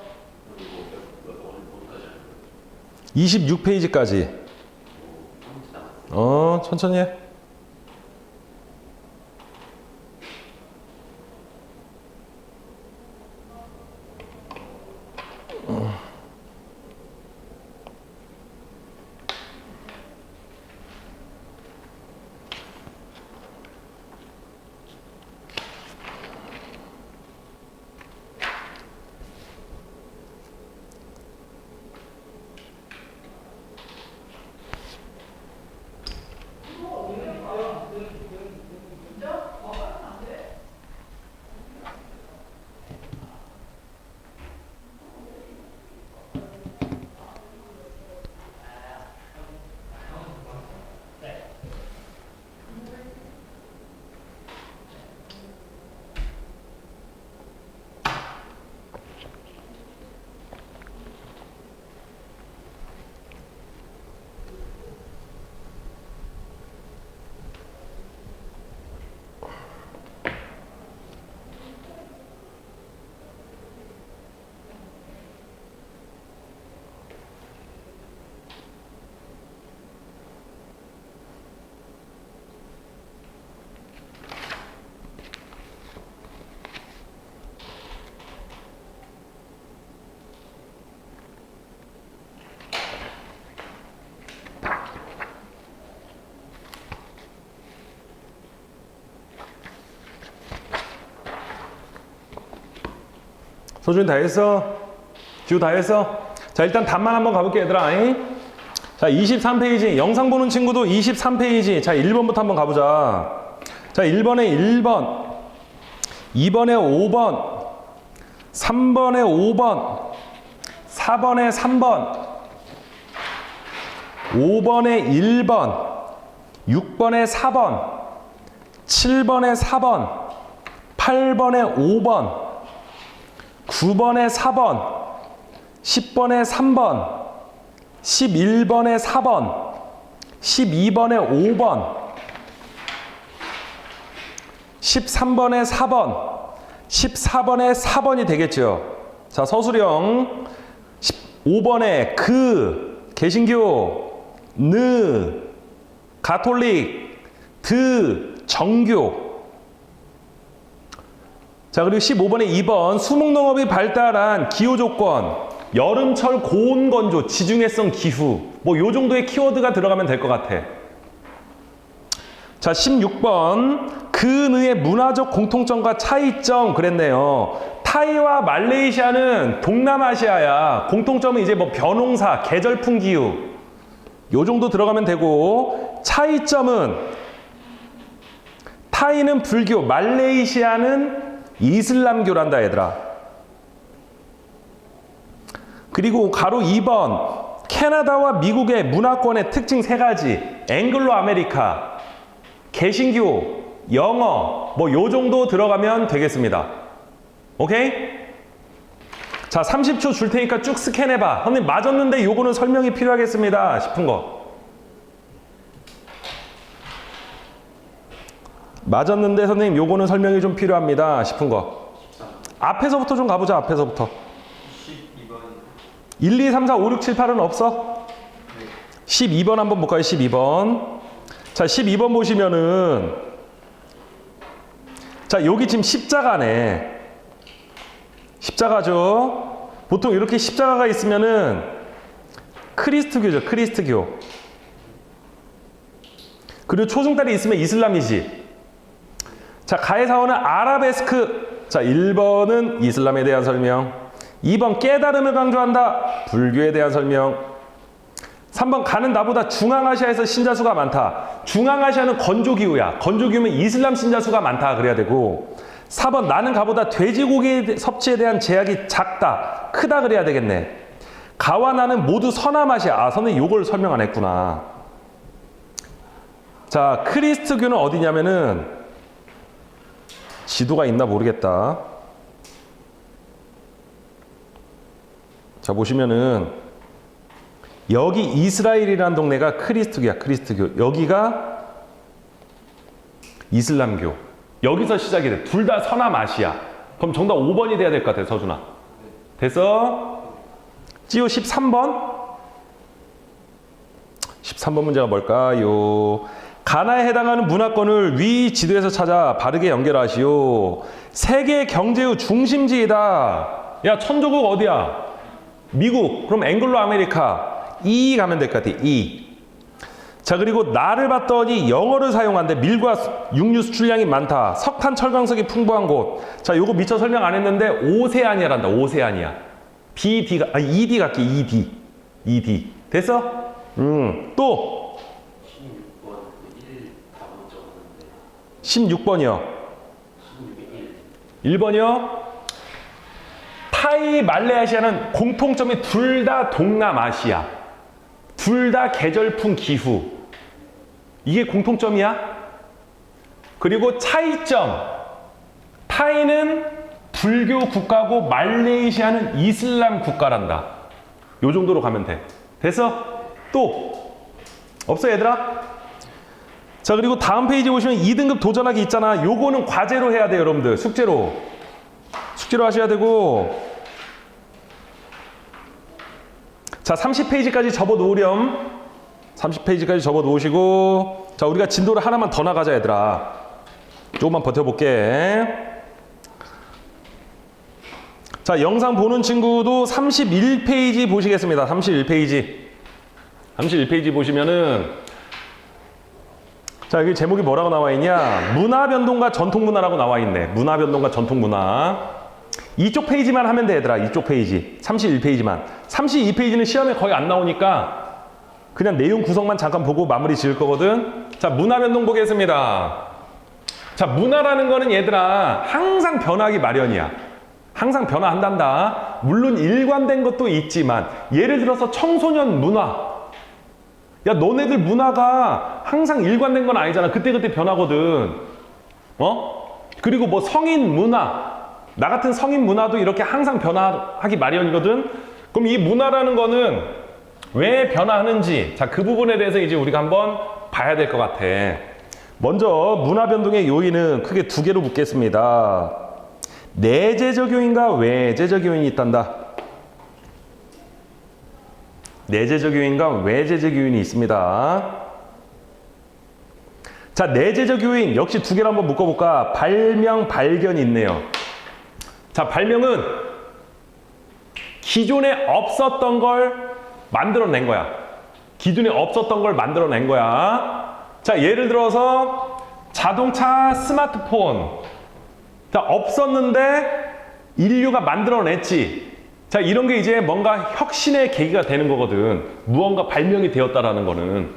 26페이지까지. 천천히 해. 소준이 다 했어? 지우 다 했어? 자, 일단 답만 한번 가볼게, 얘들아. 잉? 자, 23페이지. 영상 보는 친구도 23페이지. 자, 1번부터 한번 가보자. 자, 1번에 1번, 2번에 5번, 3번에 5번, 4번에 3번, 5번에 1번, 6번에 4번, 7번에 4번, 8번에 5번, 9번에 4번, 10번에 3번, 11번에 4번, 12번에 5번, 13번에 4번, 14번에 4번이 되겠죠. 자, 서술형 15번에 개신교, 가톨릭, 정교. 자, 그리고 15번에 2번 수목농업이 발달한 기후조건, 여름철 고온건조, 지중해성 기후. 뭐 요 정도의 키워드가 들어가면 될 것 같아. 자, 16번 근의의 문화적 공통점과 차이점 그랬네요. 타이와 말레이시아는 동남아시아야. 공통점은 이제 뭐 벼농사, 계절풍 기후. 요 정도 들어가면 되고, 차이점은 타이는 불교, 말레이시아는 이슬람교란다, 얘들아. 그리고 가로 2번 캐나다와 미국의 문화권의 특징 3가지. 앵글로 아메리카, 개신교, 영어, 뭐 요 정도 들어가면 되겠습니다. 오케이? 자, 30초 줄 테니까 쭉 스캔해봐. 선생님 맞았는데 요거는 설명이 필요하겠습니다 싶은 거. 맞았는데 선생님 요거는 설명이 좀 필요합니다 싶은 거. 앞에서부터 좀 가보자. 앞에서부터 12번 1, 2, 3, 4, 5, 6, 7, 8은 없어? 12번 한번 볼까요? 12번. 자, 12번 보시면은, 자, 여기 지금 십자가네. 십자가죠. 보통 이렇게 십자가가 있으면은 크리스트교죠. 크리스트교. 그리고 초승달이 있으면 이슬람이지. 자, 가해사원은 아라베스크. 자, 1번은 이슬람에 대한 설명. 2번 깨달음을 강조한다. 불교에 대한 설명. 3번 가는 나보다 중앙아시아에서 신자 수가 많다. 중앙아시아는 건조기후야. 건조기후면 이슬람 신자 수가 많다 그래야 되고, 4번 나는 가보다 돼지고기 섭취에 대한 제약이 작다. 크다 그래야 되겠네. 가와 나는 모두 서남아시아. 아, 선생님 요걸 설명 안 했구나. 자, 크리스트교는 어디냐면은, 지도가 있나 모르겠다. 자, 보시면은 여기 이스라엘이라는 동네가 크리스트교야. 크리스트교. 여기가 이슬람교. 여기서 시작이 돼. 둘 다 서남아시아. 그럼 정답 5번이 돼야 될 것 같아, 서준아. 됐어? 찌오 13번. 13번 문제가 뭘까요? 가나에 해당하는 문화권을 위 지도에서 찾아 바르게 연결하시오. 세계 경제의 중심지이다. 야, 천조국 어디야? 미국. 그럼 앵글로 아메리카. E 가면 될 것 같아. E. 자, 그리고 나를 봤더니 영어를 사용한대. 밀과 육류 수출량이 많다. 석탄, 철광석이 풍부한 곳. 자, 요거 미처 설명 안 했는데 오세아니아란다. 오세아니아. BD가 ED 갈게. ED. ED. 됐어? 또 16번이요. 1번이요. 타이, 말레이시아는 공통점이 둘 다 동남아시아. 둘 다 계절풍 기후. 이게 공통점이야. 그리고 차이점. 타이는 불교 국가고 말레이시아는 이슬람 국가란다. 요 정도로 가면 돼. 됐어? 또 없어 얘들아? 자, 그리고 다음 페이지 보시면 2등급 도전하기 있잖아. 요거는 과제로 해야 돼요, 여러분들. 숙제로 하셔야 되고. 자, 30페이지까지 접어 놓으렴. 30페이지까지 접어 놓으시고. 자, 우리가 진도를 하나만 더 나가자 얘들아. 조금만 버텨볼게. 자, 영상 보는 친구도 31페이지 보시겠습니다. 31페이지. 31페이지 보시면은, 자, 여기 제목이 뭐라고 나와 있냐? 문화변동과 전통문화라고 나와 있네. 문화변동과 전통문화. 이쪽 페이지만 하면 돼, 얘들아. 이쪽 페이지. 31페이지만. 32페이지는 시험에 거의 안 나오니까 그냥 내용 구성만 잠깐 보고 마무리 지을 거거든. 자, 문화변동 보겠습니다. 자, 문화라는 거는 얘들아 항상 변하기 마련이야. 항상 변화한단다. 물론 일관된 것도 있지만, 예를 들어서 청소년 문화. 야, 너네들 문화가 항상 일관된 건 아니잖아. 그때그때 변하거든. 그리고 뭐 성인 문화. 나 같은 성인 문화도 이렇게 항상 변화하기 마련이거든. 그럼 이 문화라는 거는 왜 변화하는지, 자, 그 부분에 대해서 이제 우리가 한번 봐야 될 것 같아. 먼저 문화 변동의 요인은 크게 두 개로 묻겠습니다. 내재적 요인과 외재적 요인이 있단다. 내재적 요인과 외재적 요인이 있습니다. 자, 내재적 요인 역시 두 개를 한번 묶어볼까? 발명, 발견이 있네요. 자, 발명은 기존에 없었던 걸 만들어낸 거야. 기존에 없었던 걸 만들어낸 거야. 자, 예를 들어서 자동차, 스마트폰. 자, 없었는데 인류가 만들어냈지. 자, 이런 게 이제 뭔가 혁신의 계기가 되는 거거든. 무언가 발명이 되었다라는 거는.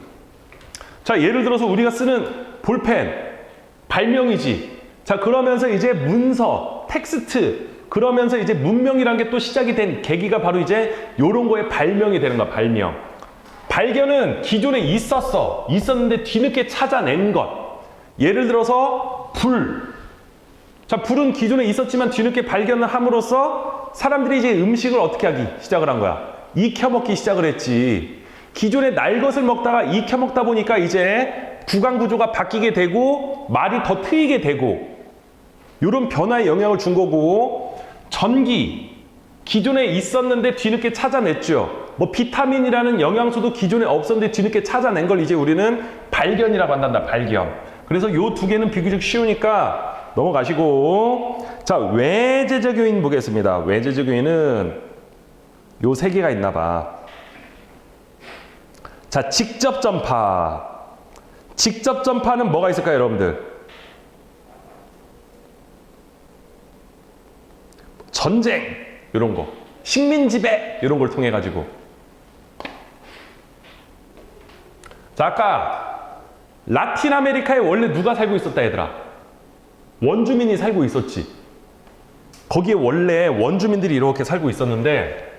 자, 예를 들어서 우리가 쓰는 볼펜, 발명이지. 자, 그러면서 이제 문서, 텍스트, 그러면서 이제 문명이란 게 또 시작이 된 계기가 바로 이제 요런 거에 발명이 되는 거야, 발명. 발견은 기존에 있었는데 뒤늦게 찾아낸 것. 예를 들어서 불. 자, 불은 기존에 있었지만 뒤늦게 발견을 함으로써 사람들이 이제 음식을 어떻게 하기 시작을 한 거야? 익혀 먹기 시작을 했지. 기존에 날 것을 먹다가 익혀 먹다 보니까 이제 구강 구조가 바뀌게 되고 말이 더 트이게 되고, 이런 변화에 영향을 준 거고. 전기, 기존에 있었는데 뒤늦게 찾아냈죠. 뭐 비타민이라는 영양소도 기존에 없었는데 뒤늦게 찾아낸 걸 이제 우리는 발견이라고 한단다. 발견. 그래서 요 두 개는 비교적 쉬우니까 넘어가시고. 자, 외재적 요인 보겠습니다. 외재적 요인은 요 세 개가 있나 봐. 자, 직접 전파. 직접 전파는 뭐가 있을까요, 여러분들? 전쟁, 이런 거. 식민지배, 이런 걸 통해 가지고. 자, 아까 라틴 아메리카에 원래 누가 살고 있었다, 얘들아? 원주민이 살고 있었지. 거기에 원래 원주민들이 이렇게 살고 있었는데,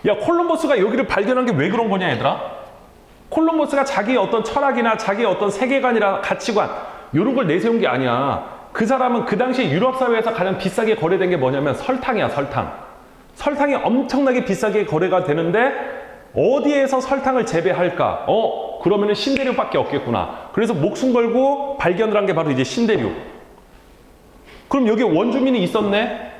야, 콜럼버스가 여기를 발견한 게 왜 그런 거냐, 얘들아? 콜럼버스가 자기의 어떤 철학이나 자기의 어떤 세계관이나 가치관, 이런 걸 내세운 게 아니야. 그 사람은 그 당시에 유럽 사회에서 가장 비싸게 거래된 게 뭐냐면 설탕이야, 설탕. 설탕이 엄청나게 비싸게 거래가 되는데 어디에서 설탕을 재배할까? 그러면은 신대륙밖에 없겠구나. 그래서 목숨 걸고 발견을 한 게 바로 이제 신대륙. 그럼 여기 원주민이 있었네?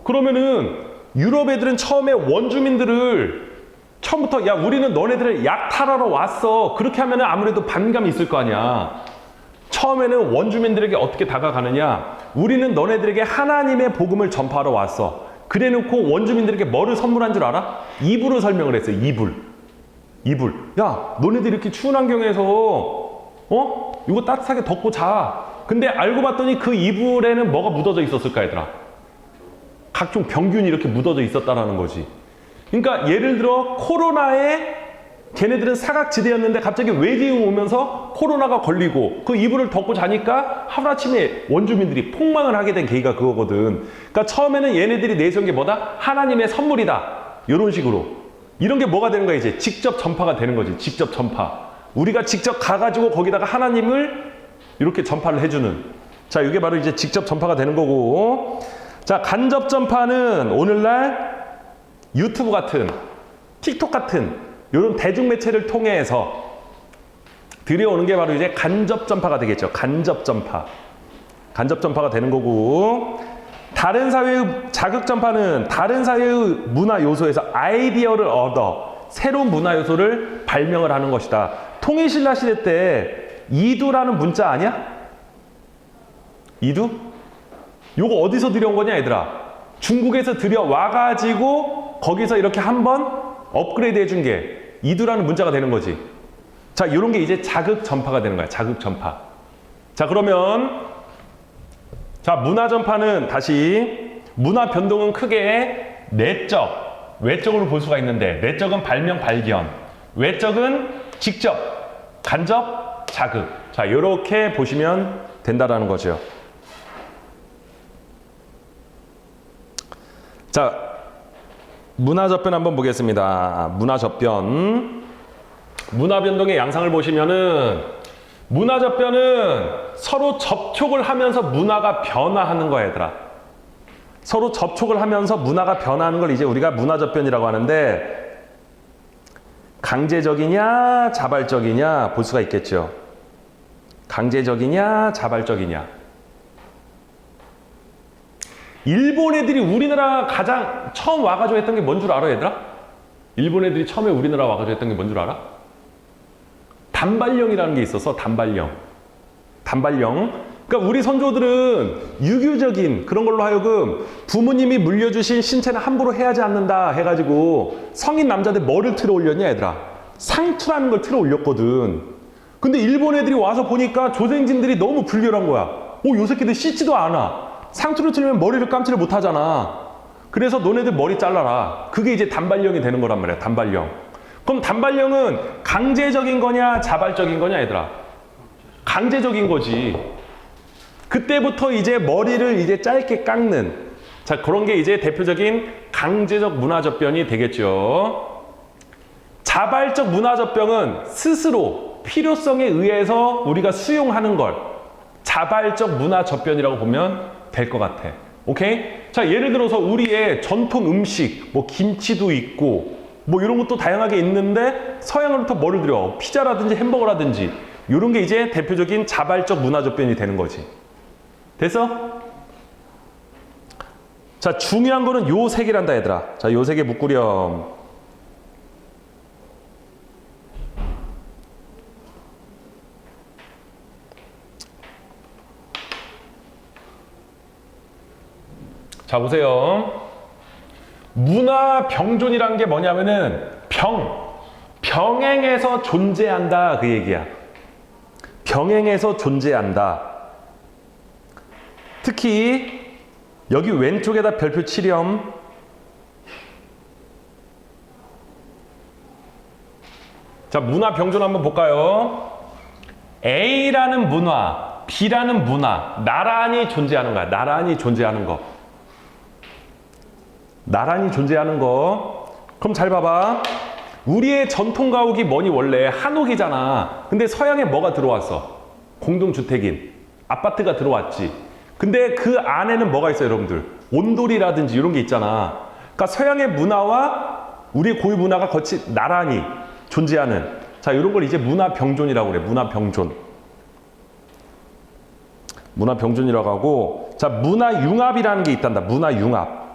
그러면은 유럽 애들은 처음에 원주민들을 처음부터 야 우리는 너네들을 약탈하러 왔어 그렇게 하면은 아무래도 반감이 있을 거 아니야. 처음에는 원주민들에게 어떻게 다가가느냐, 우리는 너네들에게 하나님의 복음을 전파하러 왔어. 그래 놓고 원주민들에게 뭐를 선물한 줄 알아? 이불을 설명을 했어요. 이불. 야 너네들 이렇게 추운 환경에서 이거 따뜻하게 덮고 자. 근데 알고 봤더니 그 이불에는 뭐가 묻어져 있었을까 얘들아? 각종 병균이 이렇게 묻어져 있었다라는 거지. 그러니까 예를 들어 코로나에 걔네들은 사각지대였는데 갑자기 외계인이 오면서 코로나가 걸리고 그 이불을 덮고 자니까 하루아침에 원주민들이 폭망을 하게 된 계기가 그거거든. 그러니까 처음에는 얘네들이 내세운 게 뭐다? 하나님의 선물이다. 이런 식으로. 이런 게 뭐가 되는 거야 이제? 직접 전파가 되는 거지. 직접 전파. 우리가 직접 가가지고 거기다가 하나님을 이렇게 전파를 해주는. 자, 이게 바로 이제 직접 전파가 되는 거고. 자, 간접 전파는 오늘날 유튜브 같은, 틱톡 같은 이런 대중매체를 통해서 들여오는 게 바로 이제 간접 전파가 되겠죠. 간접 전파가 되는 거고. 다른 사회의 자극 전파는 다른 사회의 문화 요소에서 아이디어를 얻어 새로운 문화 요소를 발명을 하는 것이다. 통일신라 시대 때 이두라는 문자 아니야? 이두? 요거 어디서 들여온 거냐 얘들아? 중국에서 들여와가지고 거기서 이렇게 한번 업그레이드 해준 게 이두라는 문자가 되는 거지. 자, 요런 게 이제 자극 전파가 되는 거야. 자극 전파. 자, 그러면 자, 문화 전파는 다시 문화 변동은 크게 내적, 외적으로 볼 수가 있는데 내적은 발명, 발견, 외적은 직접, 간접, 자극. 자, 요렇게 보시면 된다라는 거죠. 자, 문화 접변 한번 보겠습니다. 문화 접변. 문화 변동의 양상을 보시면은 문화 접변은 서로 접촉을 하면서 문화가 변화하는 거야, 얘들아. 서로 접촉을 하면서 문화가 변화하는 걸 이제 우리가 문화 접변이라고 하는데 강제적이냐, 자발적이냐 볼 수가 있겠죠. 강제적이냐, 자발적이냐. 일본 애들이 우리나라 가장 처음 와가지고 했던 게 뭔 줄 알아, 얘들아? 일본 애들이 처음에 우리나라 와가지고 했던 게 뭔 줄 알아? 단발령이라는 게 있어서 단발령. 그러니까 우리 선조들은 유교적인 그런 걸로 하여금 부모님이 물려주신 신체는 함부로 해하지 않는다 해가지고 성인 남자들 뭐를 틀어 올렸냐 얘들아? 상투라는 걸 틀어 올렸거든. 근데 일본 애들이 와서 보니까 조생진들이 너무 불결한 거야. 요 새끼들 씻지도 않아. 상투를 틀면 머리를 감지를 못 하잖아. 그래서 너네들 머리 잘라라. 그게 이제 단발령이 되는 거란 말이야. 단발령. 그럼 단발령은 강제적인 거냐 자발적인 거냐 얘들아? 강제적인 거지. 그때부터 이제 머리를 이제 짧게 깎는, 자, 그런 게 이제 대표적인 강제적 문화접변이 되겠죠. 자발적 문화접변은 스스로 필요성에 의해서 우리가 수용하는 걸 자발적 문화접변이라고 보면 될 것 같아. 오케이? 자, 예를 들어서 우리의 전통 음식, 뭐 김치도 있고 뭐 이런 것도 다양하게 있는데 서양으로부터 뭐를 들여? 피자라든지 햄버거라든지 이런 게 이제 대표적인 자발적 문화접변이 되는 거지. 됐어? 자, 중요한 거는 요 세 개란다 얘들아. 자, 요 세 개 묶으렴. 자, 보세요. 문화 병존이란 게 뭐냐면은 병행해서 존재한다 그 얘기야. 병행해서 존재한다. 특히 여기 왼쪽에다 별표 칠렴. 자, 문화 병존 한번 볼까요? A라는 문화, B라는 문화 나란히 존재하는 거야. 나란히 존재하는 거. 나란히 존재하는 거. 그럼 잘 봐봐. 우리의 전통 가옥이 뭐니? 원래 한옥이잖아. 근데 서양에 뭐가 들어왔어? 공동주택인 아파트가 들어왔지. 근데 그 안에는 뭐가 있어요, 여러분들? 온돌이라든지 이런 게 있잖아. 그러니까 서양의 문화와 우리의 고유 문화가 같이 나란히 존재하는, 자, 이런 걸 이제 문화 병존이라고 그래. 문화 병존. 문화 병존이라고 하고, 자, 문화 융합이라는 게 있단다. 문화 융합.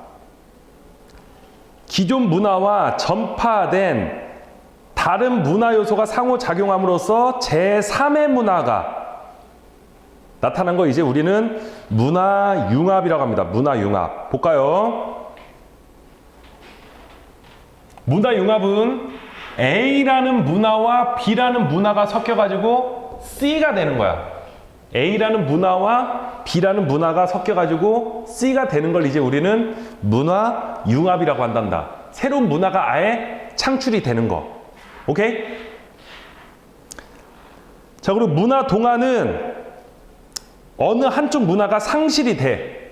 기존 문화와 전파된 다른 문화 요소가 상호작용함으로써 제3의 문화가 나타난 거 이제 우리는 문화융합이라고 합니다. 문화융합. 볼까요? 문화융합은 A라는 문화와 B라는 문화가 섞여가지고 C가 되는 거야. A라는 문화와 B라는 문화가 섞여가지고 C가 되는 걸 이제 우리는 문화융합이라고 한단다. 새로운 문화가 아예 창출이 되는 거. 오케이? 자, 그리고 문화 동화는 어느 한쪽 문화가 상실이 돼.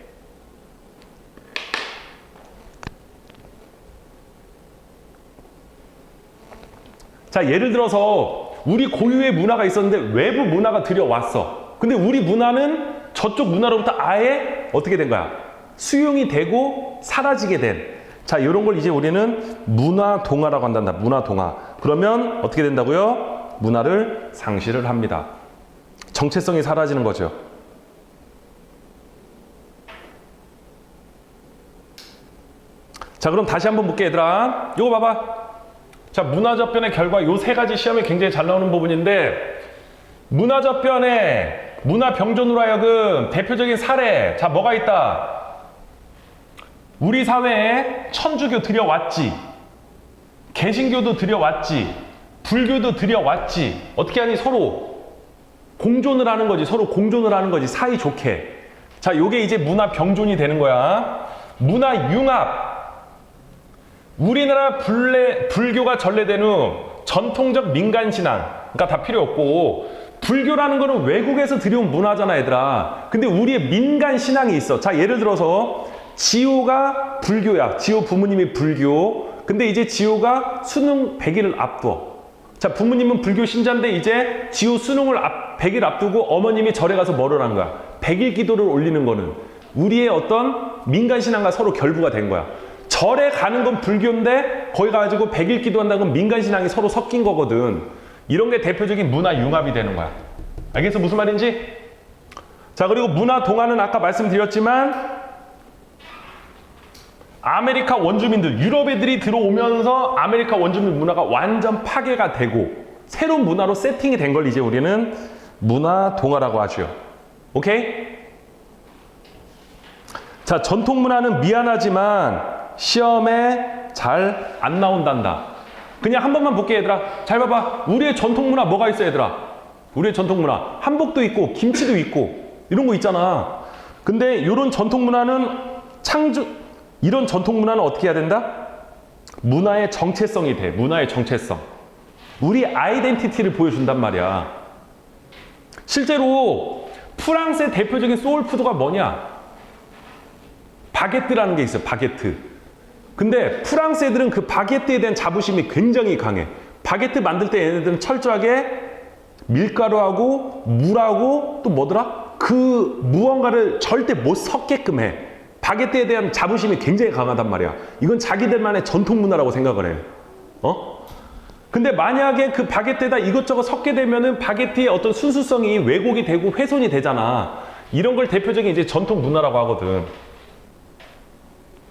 자, 예를 들어서 우리 고유의 문화가 있었는데 외부 문화가 들여왔어. 근데 우리 문화는 저쪽 문화로부터 아예 어떻게 된 거야? 수용이 되고 사라지게 된. 자, 이런 걸 이제 우리는 문화 동화라고 한단다. 문화 동화. 그러면 어떻게 된다고요? 문화를 상실을 합니다. 정체성이 사라지는 거죠. 자, 그럼 다시 한번 볼게, 얘들아. 이거 봐봐. 자, 문화접변의 결과 요 세 가지 시험에 굉장히 잘 나오는 부분인데, 문화접변의 문화병존으로 하여금 대표적인 사례. 자, 뭐가 있다? 우리 사회에 천주교 들여왔지. 개신교도 들여왔지. 불교도 들여왔지. 어떻게 하니? 서로 공존을 하는 거지. 서로 공존을 하는 거지. 사이좋게. 자, 요게 이제 문화병존이 되는 거야. 문화융합. 우리나라 불교가 전래된 후 전통적 민간신앙, 그러니까 다 필요 없고, 불교라는 거는 외국에서 들여온 문화잖아, 얘들아. 근데 우리의 민간신앙이 있어. 자, 예를 들어서 지호가 불교야. 지호 부모님이 불교. 근데 이제 지호가 수능 100일을 앞둬. 자, 부모님은 불교 신자인데 이제 지호 수능을 100일 앞두고 어머님이 절에 가서 뭐를 한 거야? 100일 기도를 올리는 거는 우리의 어떤 민간신앙과 서로 결부가 된 거야. 절에 가는 건 불교인데 거기 가가지고 100일 기도한다는 건 민간신앙이 서로 섞인 거거든. 이런 게 대표적인 문화융합이 되는 거야. 알겠어? 무슨 말인지? 자, 그리고 문화동화는 아까 말씀드렸지만 아메리카 원주민들, 유럽 애들이 들어오면서 아메리카 원주민 문화가 완전 파괴가 되고 새로운 문화로 세팅이 된 걸 이제 우리는 문화동화라고 하죠. 오케이? 자, 전통문화는 미안하지만 시험에 잘 안 나온단다. 그냥 한 번만 볼게, 얘들아. 잘 봐봐. 우리의 전통문화 뭐가 있어, 얘들아? 우리의 전통문화 한복도 있고 김치도 있고 이런 거 있잖아. 근데 이런 전통문화는 이런 전통문화는 어떻게 해야 된다? 문화의 정체성이 돼. 문화의 정체성. 우리 아이덴티티를 보여준단 말이야. 실제로 프랑스의 대표적인 소울푸드가 뭐냐? 바게트라는 게 있어요. 바게트. 근데 프랑스 애들은 그 바게트에 대한 자부심이 굉장히 강해. 바게트 만들 때 얘네들은 철저하게 밀가루하고 물하고 또 뭐더라? 그 무언가를 절대 못 섞게끔 해. 바게트에 대한 자부심이 굉장히 강하단 말이야. 이건 자기들만의 전통 문화라고 생각을 해. 근데 만약에 그 바게트에다 이것저것 섞게 되면은 바게트의 어떤 순수성이 왜곡이 되고 훼손이 되잖아. 이런 걸 대표적인 이제 전통 문화라고 하거든.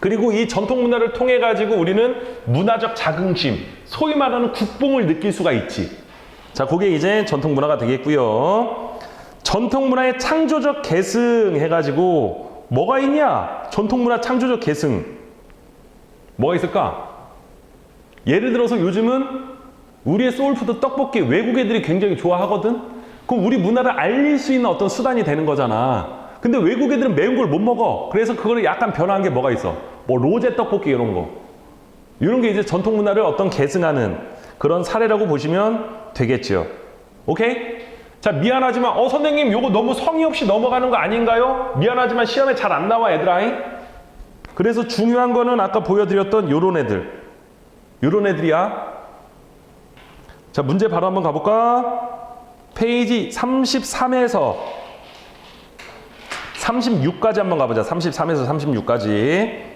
그리고 이 전통 문화를 통해 가지고 우리는 문화적 자긍심, 소위 말하는 국뽕을 느낄 수가 있지. 자, 그게 이제 전통 문화가 되겠고요. 전통 문화의 창조적 계승 해가지고 뭐가 있냐? 전통 문화 창조적 계승. 뭐가 있을까? 예를 들어서 요즘은 우리의 소울푸드 떡볶이 외국 애들이 굉장히 좋아하거든? 그럼 우리 문화를 알릴 수 있는 어떤 수단이 되는 거잖아. 근데 외국 애들은 매운 걸 못 먹어. 그래서 그거를 약간 변화한 게 뭐가 있어? 뭐 로제 떡볶이 이런 거. 이런 게 이제 전통 문화를 어떤 계승하는 그런 사례라고 보시면 되겠죠. 오케이? 자, 미안하지만 선생님 요거 너무 성의 없이 넘어가는 거 아닌가요? 미안하지만 시험에 잘 안 나와, 얘들아. 그래서 중요한 거는 아까 보여드렸던 요런 애들. 요런 애들이야. 자, 문제 바로 한번 가볼까? 페이지 33에서 36까지 한번 가보자. 33에서 36까지.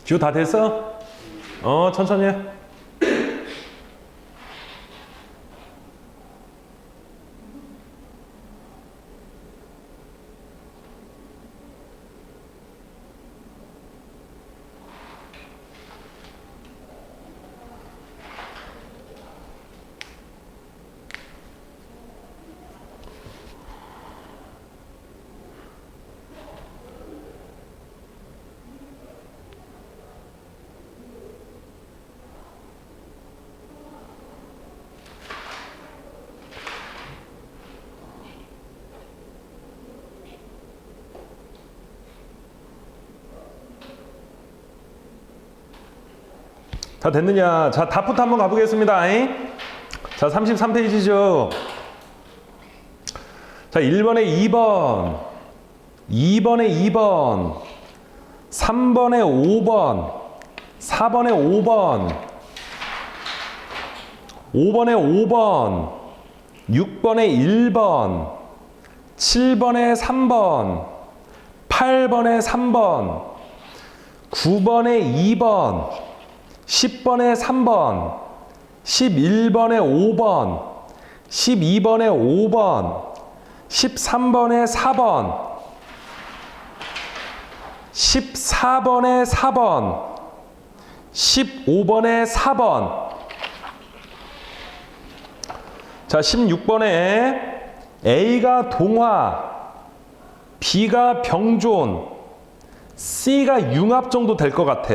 지호 다 됐어? 천천히 해. 다 됐느냐? 자, 답부터 한번 가보겠습니다. 자, 33페이지죠. 자, 1번에 2번, 2번에 2번, 3번에 5번, 4번에 5번, 5번에 5번, 6번에 1번, 7번에 3번, 8번에 3번, 9번에 2번, 10번에 3번, 11번에 5번, 12번에 5번, 13번에 4번, 14번에 4번, 15번에 4번. 자, 16번에 A가 동화, B가 병존, C가 융합 정도 될 것 같아.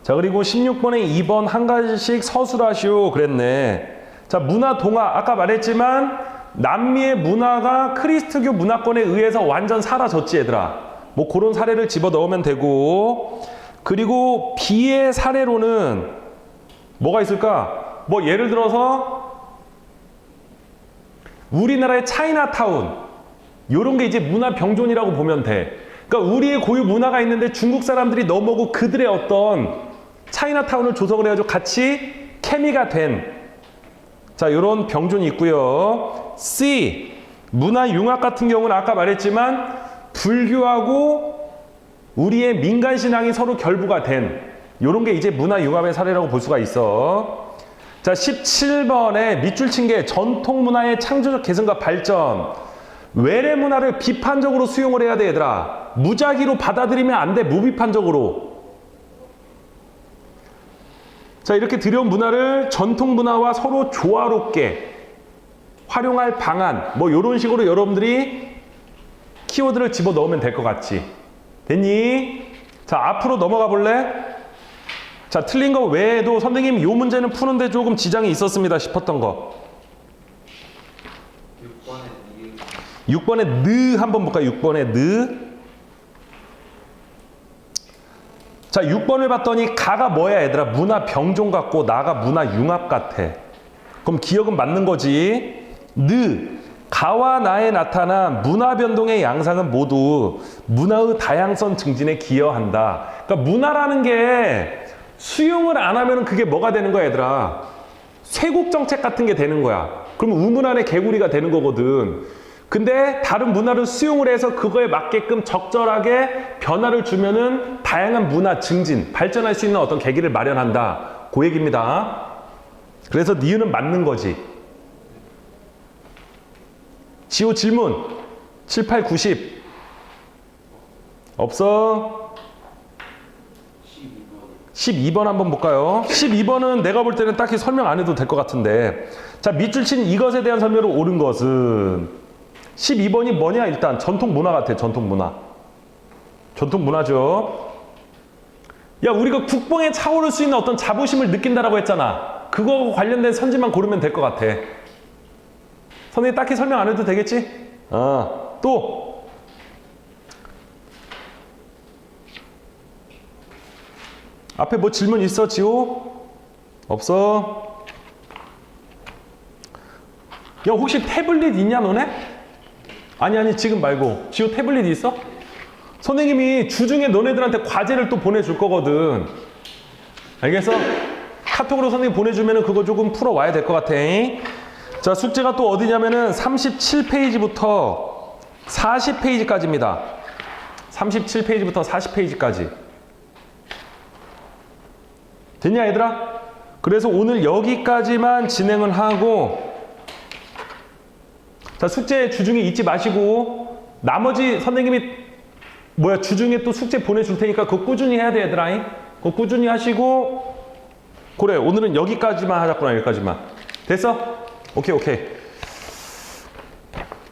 자, 그리고 16번에 2번 한 가지씩 서술하시오 그랬네. 자, 문화 동화 아까 말했지만 남미의 문화가 크리스트교 문화권에 의해서 완전 사라졌지 얘들아. 뭐 그런 사례를 집어 넣으면 되고, 그리고 B의 사례로는 뭐가 있을까? 뭐 예를 들어서 우리나라의 차이나타운 요런 게 이제 문화 병존이라고 보면 돼. 그러니까 우리의 고유 문화가 있는데 중국 사람들이 넘어오고 그들의 어떤 차이나타운을 조성을 해가지고 같이 케미가 된, 자, 요런 병존이 있고요. C, 문화 융합 같은 경우는 아까 말했지만 불교하고 우리의 민간 신앙이 서로 결부가 된 요런 게 이제 문화 융합의 사례라고 볼 수가 있어. 자, 17번에 밑줄 친 게 전통 문화의 창조적 개선과 발전. 외래 문화를 비판적으로 수용을 해야 돼 얘들아. 무작위로 받아들이면 안 돼. 무비판적으로. 자, 이렇게 들여온 문화를 전통 문화와 서로 조화롭게 활용할 방안, 뭐 이런 식으로 여러분들이 키워드를 집어 넣으면 될 것 같지. 됐니? 자, 앞으로 넘어가 볼래? 자, 틀린 거 외에도 선생님 이 문제는 푸는데 조금 지장이 있었습니다 싶었던 거. 6번에 느 한번 볼까요? 6번에 느. 자, 6번을 봤더니 가가 뭐야 얘들아? 문화 병존 같고 나가 문화 융합 같아. 그럼 기억은 맞는 거지. 느, 가와 나에 나타난 문화 변동의 양상은 모두 문화의 다양성 증진에 기여한다. 그러니까 문화라는 게 수용을 안 하면 그게 뭐가 되는 거야 얘들아? 쇄국 정책 같은 게 되는 거야. 그럼 우문 안에 개구리가 되는 거거든. 근데 다른 문화를 수용을 해서 그거에 맞게끔 적절하게 변화를 주면은 다양한 문화 증진, 발전할 수 있는 어떤 계기를 마련한다. 그 얘기입니다. 그래서 니은은 맞는 거지. 지호 질문 7, 8, 90 없어? 12번 한번 볼까요? 12번은 내가 볼 때는 딱히 설명 안 해도 될 것 같은데, 자, 밑줄 친 이것에 대한 설명을 옳은 것은 12번이 뭐냐? 일단 전통 문화 같아. 전통 문화. 전통 문화죠. 야, 우리가 국뽕에 차오를 수 있는 어떤 자부심을 느낀다라고 했잖아. 그거 관련된 선지만 고르면 될 것 같아. 선생님 딱히 설명 안 해도 되겠지? 또 앞에 뭐 질문 있어, 지호? 없어? 야, 혹시 태블릿 있냐 너네? 아니 지금 말고 지호 태블릿 있어? 선생님이 주중에 너네들한테 과제를 또 보내줄 거거든. 알겠어? 카톡으로 선생님 보내주면은 그거 조금 풀어와야 될 것 같아. 자, 숙제가 또 어디냐면은 37페이지부터 40페이지까지입니다. 37페이지부터 40페이지까지. 됐냐 얘들아? 그래서 오늘 여기까지만 진행을 하고, 자 숙제 주중에 잊지 마시고, 나머지 선생님이 주중에 또 숙제 보내줄 테니까 그거 꾸준히 해야 돼 얘들아. 그거 꾸준히 하시고, 그래 오늘은 여기까지만 하자꾸나. 여기까지만 됐어? 오케이.